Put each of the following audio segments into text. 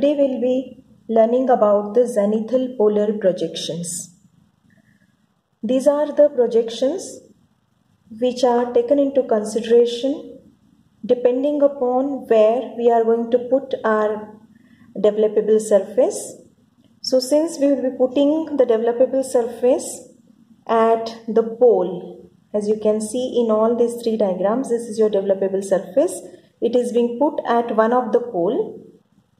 today we'll be learning about the zenithal polar projections. These are the projections which are taken into consideration depending upon where we are going to put our developable surface. So since we will be putting the developable surface at the pole, as you can see in all these three diagrams, this is your developable surface. It is being put at one of the pole,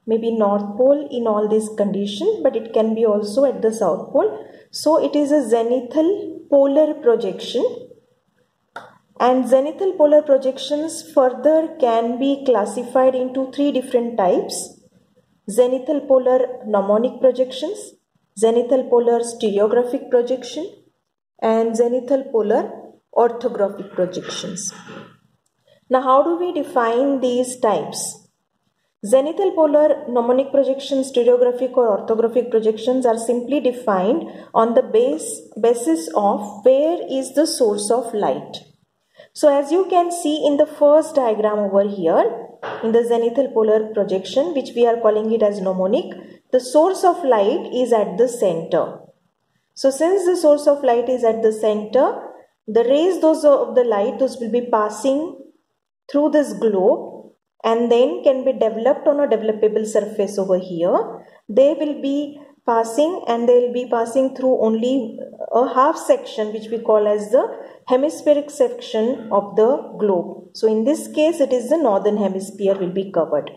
maybe north pole in all these conditions, but it can be also at the south pole. So it is a zenithal polar projection, and zenithal polar projections further can be classified into three different types: zenithal polar mnemonic projections, zenithal polar stereographic projection, and zenithal polar orthographic projections. Now, how do we define these types? Zenithal polar mnemonic projections, stereographic or orthographic projections are simply defined on the basis of where is the source of light. So as you can see in the first diagram over here, in the zenithal polar projection, which we are calling it as mnemonic, the source of light is at the center. So since the source of light is at the center, the rays of the light, those will be passing through this globe and then can be developed on a developable surface over here. They will be passing through only a half section, which we call as the hemispheric section of the globe. So in this case, it is the northern hemisphere will be covered.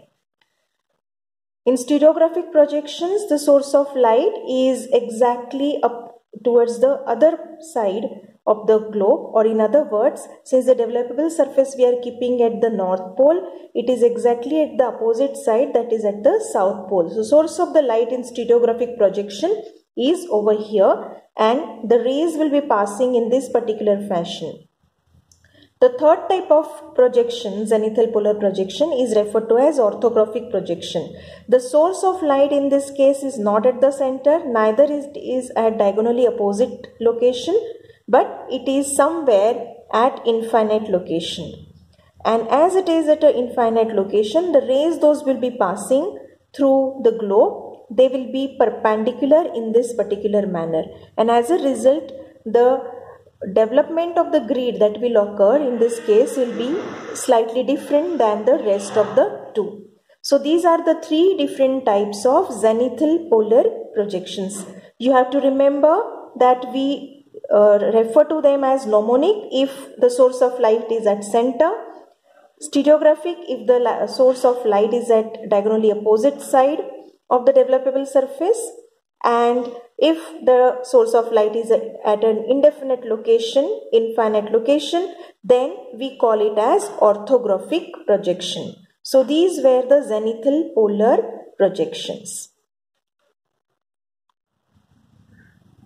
In stereographic projections, the source of light is exactly up towards the other side of the globe, or in other words, since the developable surface we are keeping at the north pole, it is exactly at the opposite side, that is at the south pole. So source of the light in stereographic projection is over here, and the rays will be passing in this particular fashion. The third type of projection, zenithal polar projection, is referred to as orthographic projection. The source of light in this case is not at the center, neither is at diagonally opposite location, but it is somewhere at infinite location. And as it is at an infinite location, the rays those will be passing through the globe, they will be perpendicular in this particular manner. And as a result, the development of the grid that will occur in this case will be slightly different than the rest of the two. So these are the three different types of zenithal polar projections. You have to remember that we refer to them as mnemonic if the source of light is at center, stereographic if the source of light is at diagonally opposite side of the developable surface, and if the source of light is at an infinite location, then we call it as orthographic projection. So these were the zenithal polar projections.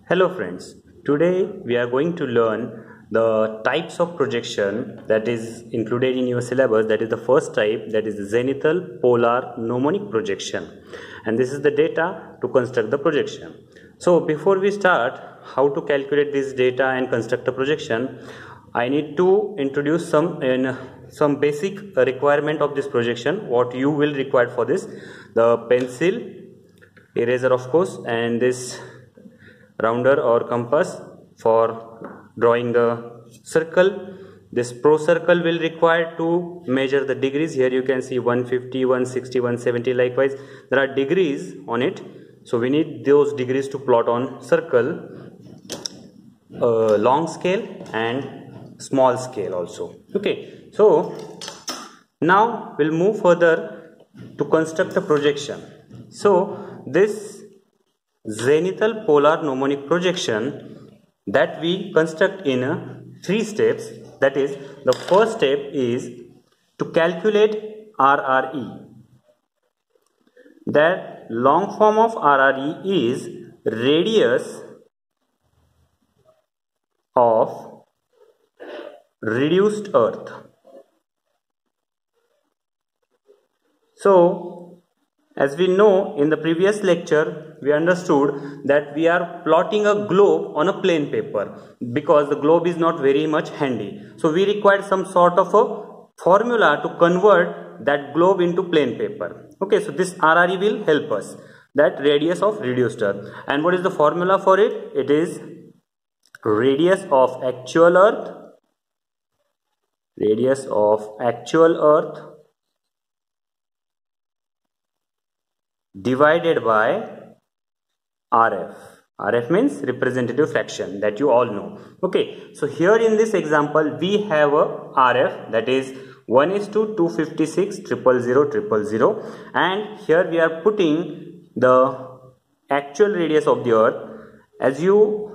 Hello friends, today we are going to learn the types of projection that is included in your syllabus. That is the first type, that is the zenithal polar mnemonic projection, and this is the data to construct the projection. So before we start how to calculate this data and construct a projection, I need to introduce some basic requirement of this projection. What you will require for this: the pencil, eraser of course, and this rounder or compass for drawing the circle. This pro circle will require to measure the degrees. Here you can see 150, 160, 170. Likewise, there are degrees on it. So we need those degrees to plot on circle, long scale and small scale also. Okay, so now we'll move further to construct a projection. So this zenithal polar mnemonic projection that we construct in three steps. That is, the first step is to calculate RRE. That long form of RRE is radius of reduced earth. So as we know, in the previous lecture we understood that we are plotting a globe on a plain paper because the globe is not very much handy. So we required some sort of a formula to convert that globe into plain paper. Okay, so this RRE will help us, that radius of reduced earth. And what is the formula for it? It is radius of actual earth divided by RF. RF means representative fraction, that you all know. Okay, so here in this example we have a RF, that is 1:256,000,000, and here we are putting the actual radius of the earth. As you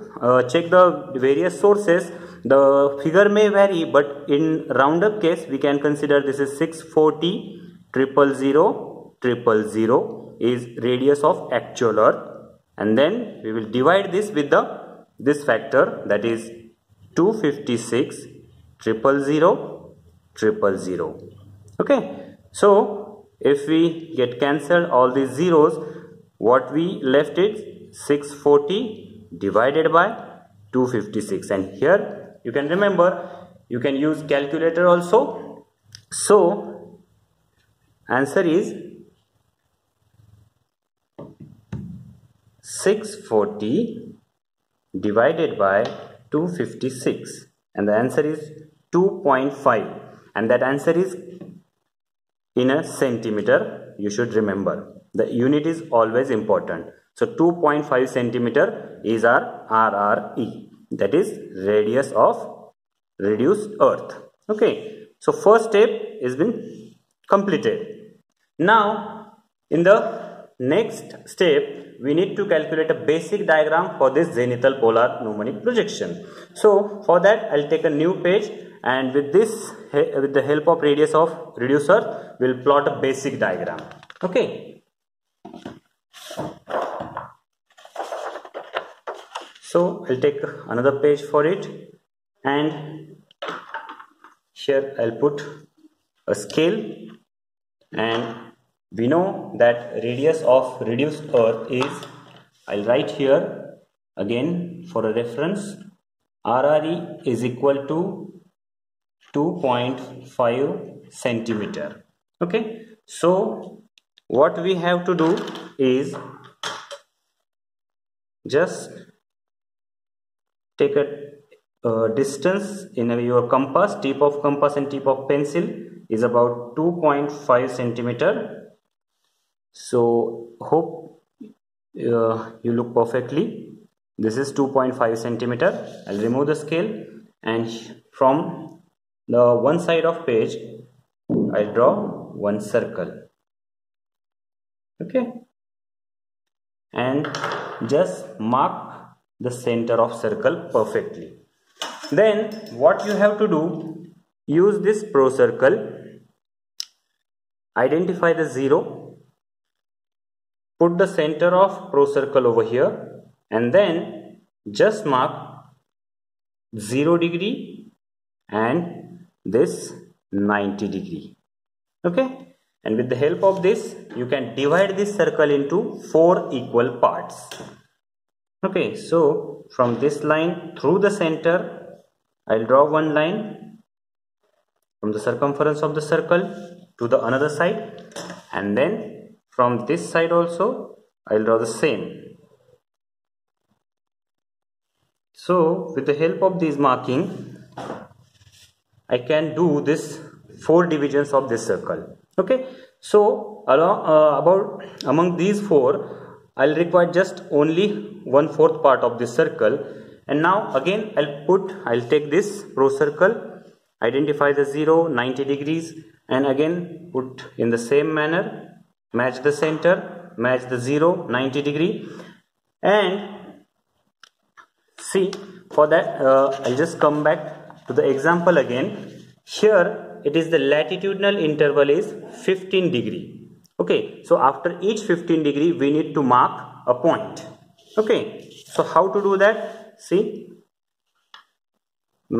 check the various sources, the figure may vary, but in roundup case we can consider this is 640,000,000 is radius of actual earth, and then we will divide this with this factor, that is 256,000,000. Okay, so if we get cancelled all these zeros, what we left is 640 divided by 256, and here you can remember, you can use calculator also. So answer is 640 divided by 256, and the answer is 2.5, and that answer is in a centimeter. You should remember, the unit is always important. So 2.5 centimeter is our RRE, that is radius of reduced earth. Okay, so first step has been completed. Now in the next step we need to calculate a basic diagram for this zenithal polar pneumonic projection. So for that I'll take a new page, and with the help of radius of reduced earth we'll plot a basic diagram. Okay, so I'll take another page for it, and here I'll put a scale, and we know that radius of reduced earth is, I'll write here again for a reference, RRE is equal to 2.5 centimeter. Okay, so what we have to do is just take a distance in your compass, tip of compass and tip of pencil is about 2.5 centimeter. So hope you look perfectly. This is 2.5 centimeter. I'll remove the scale, and from the one side of page I'll draw one circle. Okay, and just mark the center of circle perfectly. Then what you have to do, use this pro circle, identify the zero, put the center of pro circle over here, and then just mark 0 degree and this 90 degree. Okay, and with the help of this you can divide this circle into 4 equal parts. Okay, so from this line through the center I'll draw one line from the circumference of the circle to the another side, and then from this side also I'll draw the same. So with the help of these marking I can do this 4 divisions of this circle. Okay, so among these 4 I'll require just only 1/4 part of this circle. And now again I'll take this pro circle, identify the 0, 90 degrees, and again put in the same manner, match the center, match the 0, 90 degree, and see for that I'll just come back to the example again. Here it is the latitudinal interval is 15 degree. Okay, so after each 15 degree we need to mark a point. Okay, so how to do that? See,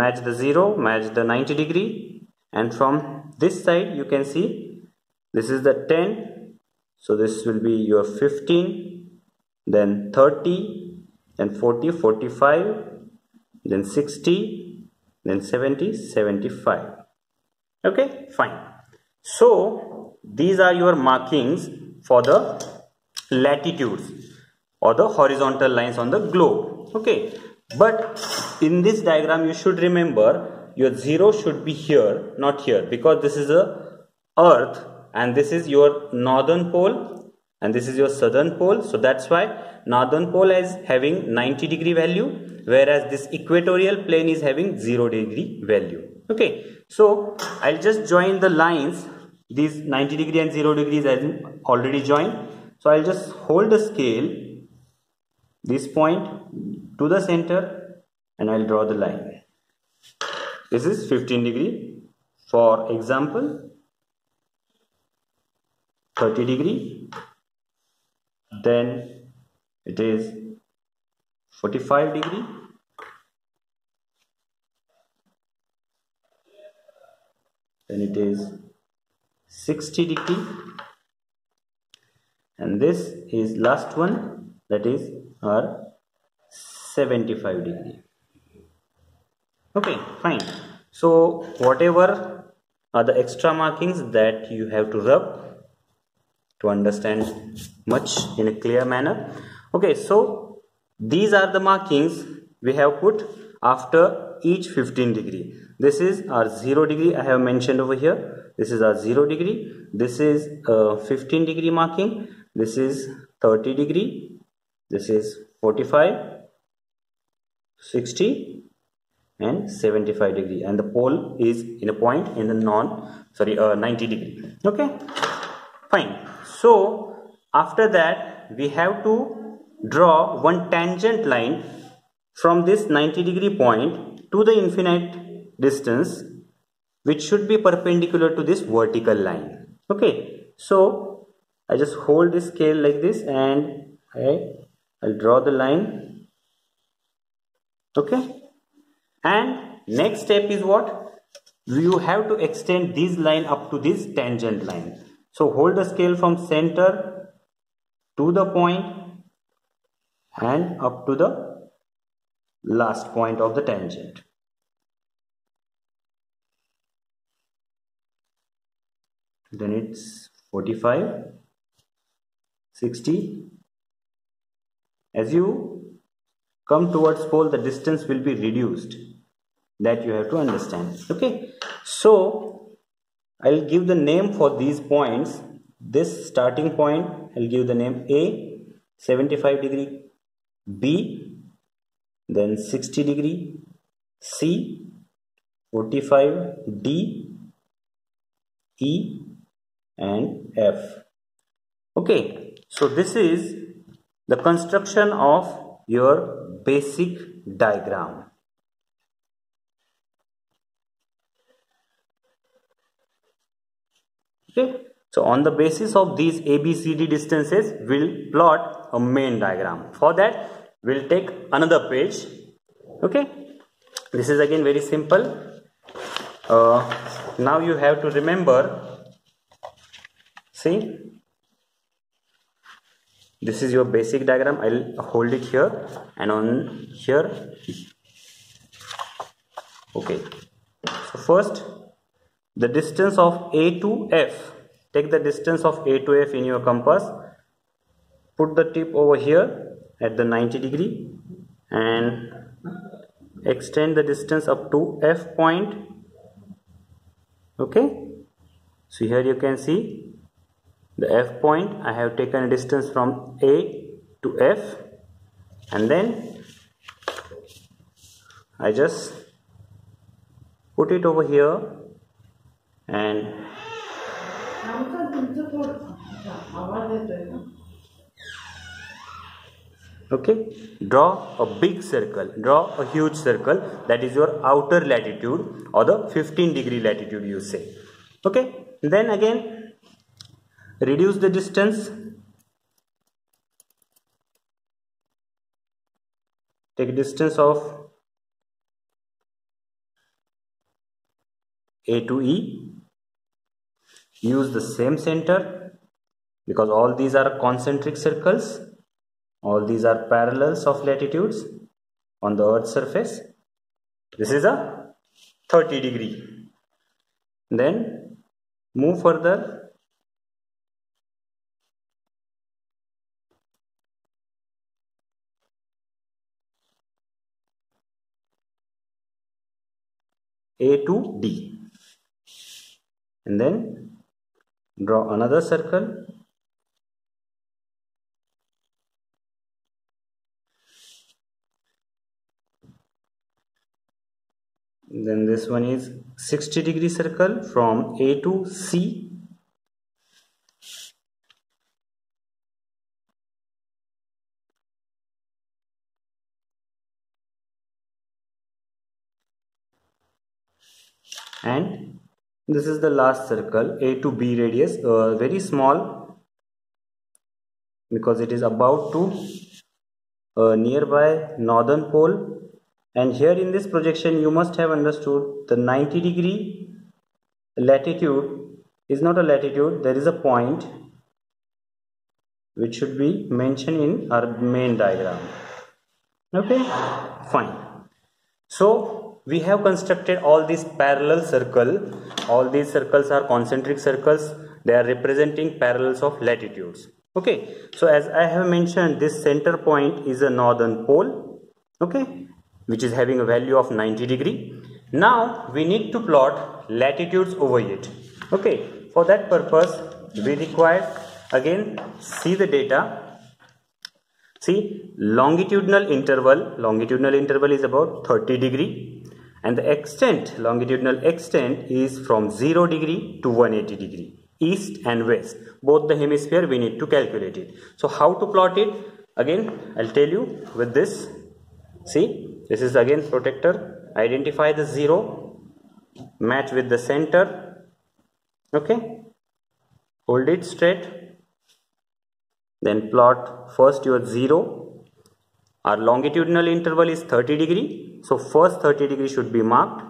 match the 0, match the 90 degree, and from this side you can see this is the 10, so this will be your 15, then 30, then 40, 45, then 60, then 70, 75. Okay, fine. So these are your markings for the latitudes or the horizontal lines on the globe. Okay, but in this diagram you should remember your 0 should be here, not here, because this is a earth and this is your northern pole and this is your southern pole. So that's why northern pole is having 90 degree value, whereas this equatorial plane is having 0 degree value. Okay, so I'll just join the lines. These 90 degree and 0 degrees are already joined. So I'll just hold the scale, this point to the center, and I'll draw the line. This is 15 degree. For example, 30 degree. Then it is 45 degree. Then it is 60 degree. And this is last one, that is our 75 degree. Okay, fine. So whatever are the extra markings that you have to rub to understand much in a clear manner. Okay, so these are the markings we have put after each 15 degree. This is our 0 degree I have mentioned over here. This is our 0 degree. This is 15 degree marking. This is 30 degree. This is 45, 60 and 75 degree, and the pole is in a point in the 90 degree. Okay, fine. So after that we have to draw one tangent line from this 90 degree point to the infinite distance, which should be perpendicular to this vertical line. Okay, so I just hold this scale like this and I'll draw the line. Okay, and next step is what? You have to extend this line up to this tangent line. So hold the scale from center to the point and up to the last point of the tangent. Then it's 45, 60. As you come towards pole, the distance will be reduced. That you have to understand. Okay, so I'll give the name for these points. This starting point, I'll give the name A, 75 degree, B, then 60 degree, C, 45, D, E and F. Okay, so this is the construction of your basic diagram. Okay, so on the basis of these ABCD distances, we'll plot a main diagram. For that, we'll take another page. Okay, this is again very simple. Now you have to remember, see, this is your basic diagram. I'll hold it here and on here. Okay, so first, the distance of A to F. Take the distance of A to F in your compass. Put the tip over here at the 90 degree and extend the distance up to F point. Okay, so here you can see the F point. I have taken a distance from A to F, and then I just put it over here and okay, draw a big circle, draw a huge circle, that is your outer latitude or the 15 degree latitude you say. Okay, then again reduce the distance, take distance of A to E, use the same center because all these are concentric circles, all these are parallels of latitudes on the earth's surface. This is a 30 degree. Then move further A to D, and then draw another circle. Then this one is 60-degree circle from A to C. And this is the last circle, A to B radius, very small because it is about to nearby northern pole. And here in this projection you must have understood the 90-degree latitude is not a latitude, there is a point which should be mentioned in our main diagram. Okay, fine. So we have constructed all these parallel circle. All these circles are concentric circles. They are representing parallels of latitudes. Okay, so as I have mentioned, this center point is a northern pole, okay, which is having a value of 90 degree. Now we need to plot latitudes over it. Okay, for that purpose we require, again, see the data. See, longitudinal interval is about 30 degree, and the extent, longitudinal extent, is from 0 degree to 180 degree, east and west, both the hemisphere we need to calculate it. So how to plot it? Again, I'll tell you with this. See, this is again protector. Identify the 0, match with the center, okay, hold it straight, then plot first your 0. Our longitudinal interval is 30 degree, so first 30 degree should be marked,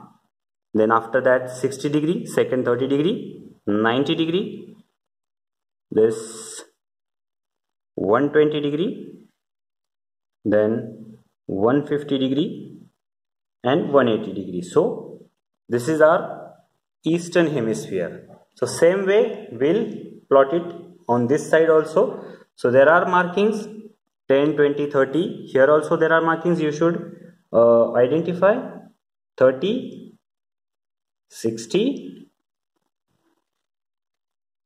then after that 60 degree, second 30 degree, 90 degree, this 120 degree, then 150 degree and 180 degree. So this is our eastern hemisphere. So same way we'll plot it on this side also. So there are markings 10, 20, 30. Here also there are markings. You should identify 30, 60,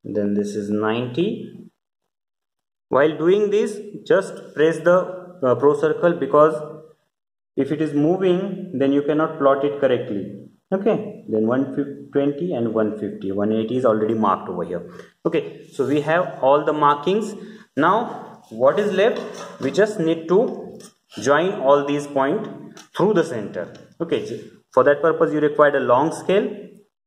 then this is 90. While doing this, just press the pro circle, because if it is moving then you cannot plot it correctly. Okay, then 120 and 150, 180 is already marked over here. Okay, so we have all the markings. Now what is left? We just need to join all these points through the center. Okay, for that purpose you require a long scale.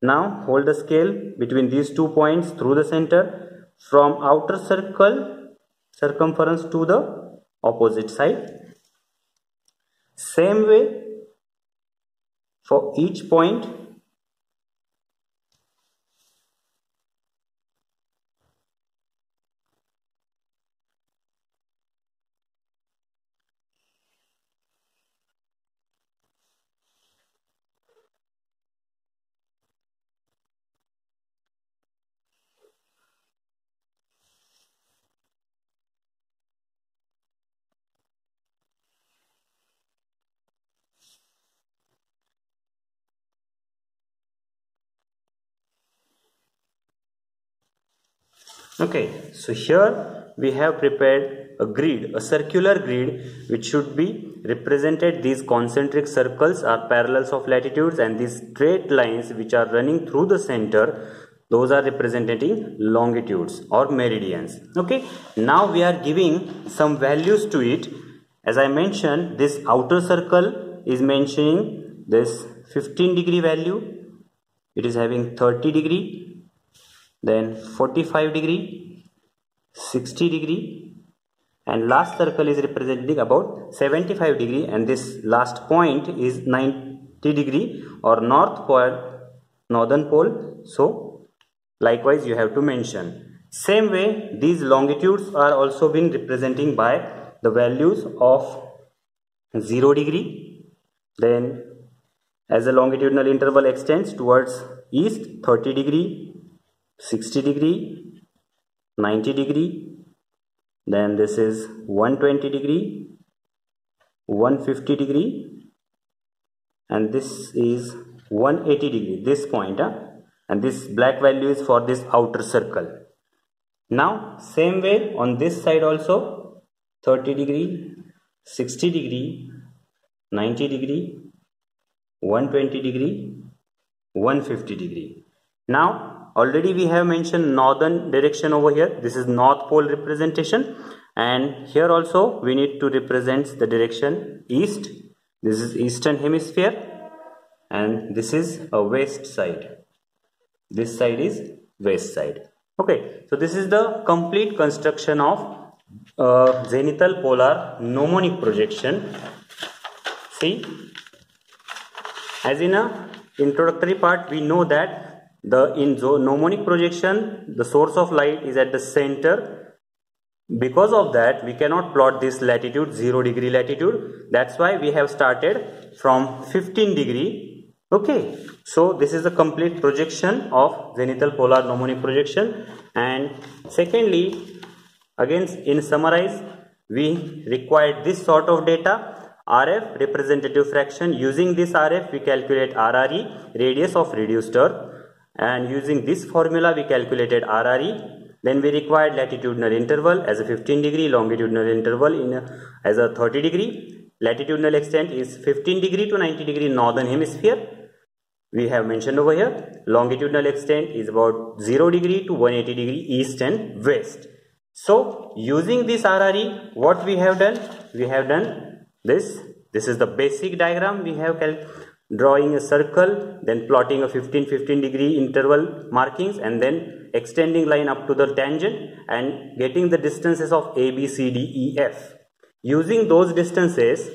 Now hold the scale between these 2 points through the center, from outer circle circumference to the opposite side. Same way for each point. Okay, so here we have prepared a grid, a circular grid, which should be represented. These concentric circles are parallels of latitudes, and these straight lines which are running through the center, those are representing longitudes or meridians. Okay, now we are giving some values to it. As I mentioned, this outer circle is mentioning this 15 degree value. It is having 30 degree. Then 45 degree, 60 degree, and last circle is representing about 75 degree, and this last point is 90 degree or northern pole. So likewise you have to mention. Same way these longitudes are also been representing by the values of 0 degree. Then as the longitudinal interval extends towards east, 30 degree, 60 degree, 90 degree, then this is 120 degree, 150 degree, and this is 180 degree, this point, and this black value is for this outer circle. Now same way on this side also, 30 degree, 60 degree, 90 degree, 120 degree, 150 degree. Now already we have mentioned northern direction over here. This is north pole representation, and here also we need to represent the direction east. This is eastern hemisphere, and this is a west side. This side is west side. Okay, so this is the complete construction of zenithal polar mnemonic projection. See, as in a introductory part, we know that in mnemonic projection, the source of light is at the center. Because of that, we cannot plot this latitude, 0 degree latitude. That's why we have started from 15 degree. Okay, so this is a complete projection of zenithal polar mnemonic projection. And secondly, again in summarize, we required this sort of data. RF, representative fraction. Using this RF we calculate RRE, radius of reduced Earth, and using this formula we calculated RRE. Then we required latitudinal interval as a 15 degree, longitudinal interval as a 30 degree. Latitudinal extent is 15 degree to 90 degree northern hemisphere. We have mentioned over here. Longitudinal extent is about 0 degree to 180 degree east and west. So using this RRE, what we have done? We have done this. This is the basic diagram. We have drawing a circle, then plotting a 15 degree interval markings, and then extending line up to the tangent and getting the distances of A, B, C, D, E, F. Using those distances,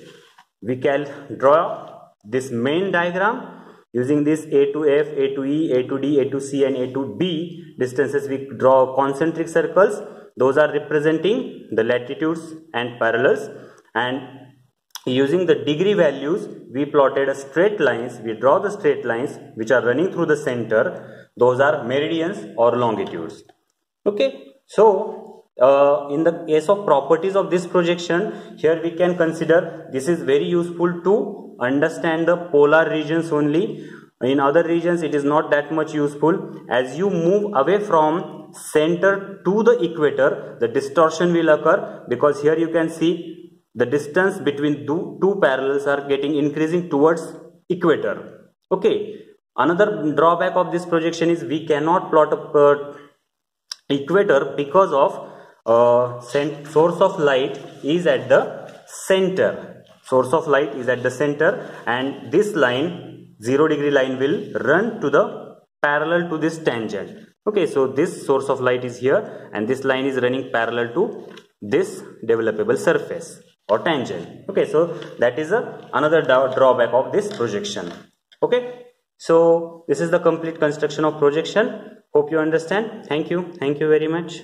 we can draw this main diagram. Using this A to F, A to E, A to D, A to C, and A to B distances, we draw concentric circles. Those are representing the latitudes and parallels. And using the degree values, we plotted a straight lines. We draw the straight lines which are running through the center. Those are meridians or longitudes. Okay, so in the case of properties of this projection, here we can consider this is very useful to understand the polar regions only. In other regions it is not that much useful. As you move away from center to the equator, the distortion will occur, because here you can see the distance between two parallels are getting increasing towards equator. Okay, another drawback of this projection is we cannot plot a equator because of source of light is at the center. Source of light is at the center, and this line, 0 degree line, will run to the parallel to this tangent. Okay, so this source of light is here, and this line is running parallel to this developable surface or tangent. Okay, so that is another drawback of this projection. Okay, so this is the complete construction of projection. Hope you understand. Thank you very much.